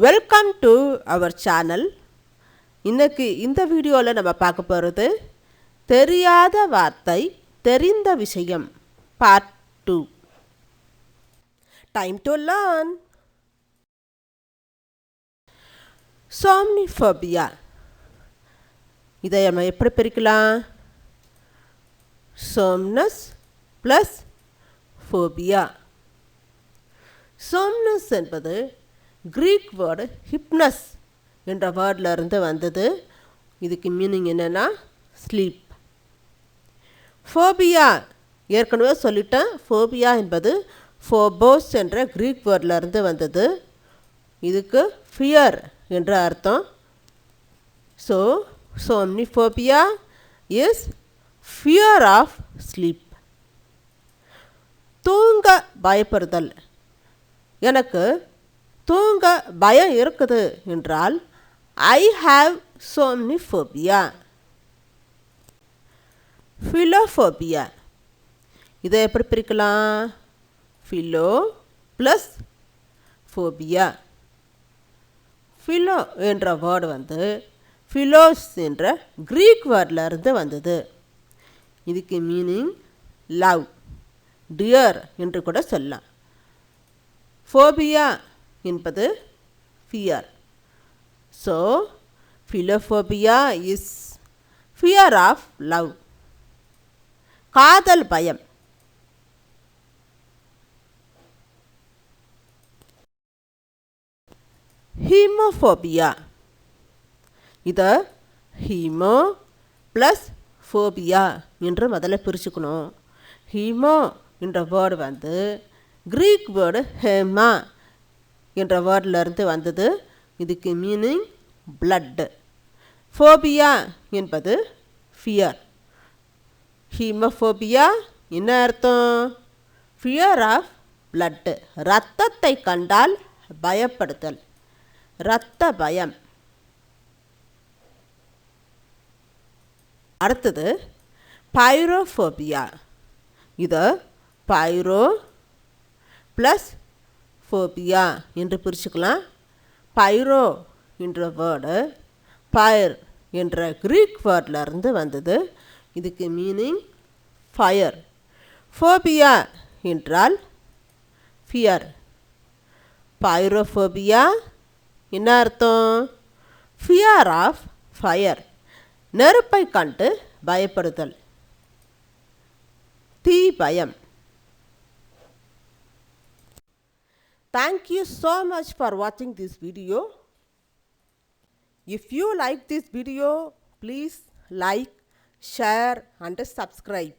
Welcome to our channel. இன்னைக்கு இந்த வீடியோவில் நம்ம பார்க்க போகிறது தெரியாத வார்த்தை தெரிந்த விஷயம் part 2. Time to learn. Somniphobia, இதை நம்ம எப்படி பிரிக்கலாம்? சோம்னஸ் ப்ளஸ் ஃபோபியா. சோம்னஸ் என்பது கிரீக் வேர்டு ஹிப்னஸ் என்ற வேர்டில் இருந்து வந்தது. இதுக்கு மீனிங் என்னென்னா ஸ்லீப். ஃபோபியா ஏற்கனவே சொல்லிட்டேன். ஃபோபியா என்பது ஃபோபோஸ் என்ற கிரீக் வேர்டில் இருந்து வந்தது. இதுக்கு ஃபியர் என்ற அர்த்தம். So somniphobia is fear of sleep. தூங்க பயப்படுதல். எனக்கு தூங்க பயம் இருக்குது என்றால் ஐ ஹாவ் சோம்னிஃபோபியா. ஃபிலோஃபோபியா, இதை எப்படி பிரிக்கலாம்? Philo plus phobia. ஃபிலோ என்ற வேர்டு ஃபிலோஸ் என்ற கிரீக் வேர்டில் இருந்து வந்தது. இதுக்கு மீனிங் லவ், டியர் என்று கூட சொல்லலாம். ஃபோபியா என்பது fear. So philophobia is fear of love. காதல் பயம். ஹீமோஃபோபியா, இதை ஹீமோ ப்ளஸ் ஃபோபியா என்று முதல்ல பிரிச்சுக்கணும். ஹீமோ என்ற வேர்டு கிரீக் வேர்டு ஹேமா என்ற வேர்டில் இருந்து வந்தது. இதுக்கு மீனிங் பிளட். ஃபோபியா என்பது ஃபியர். ஹீமோஃபோபியா என்ன அர்த்தம்? ஃபியர் ஆஃப் பிளட், இரத்தத்தை கண்டால் பயப்படுதல், இரத்த பயம். அடுத்தது பைரோஃபோபியா. இதை பைரோ ப்ளஸ் ஃபோபியா என்று பிரிச்சுக்கலாம். பைரோ என்ற வேர்டு ஃபயர் என்ற கிரீக் வேர்டில் இருந்து வந்தது. இதுக்கு மீனிங் ஃபயர். ஃபோபியா என்றால் ஃபியர். பைரோஃபோபியா என்ன அர்த்தம்? ஃபியர் ஆஃப் ஃபயர், நெருப்பை கண்டு பயப்படுதல், தீ பயம். Thank you so much for watching this video. If you like this video, please like, share and subscribe.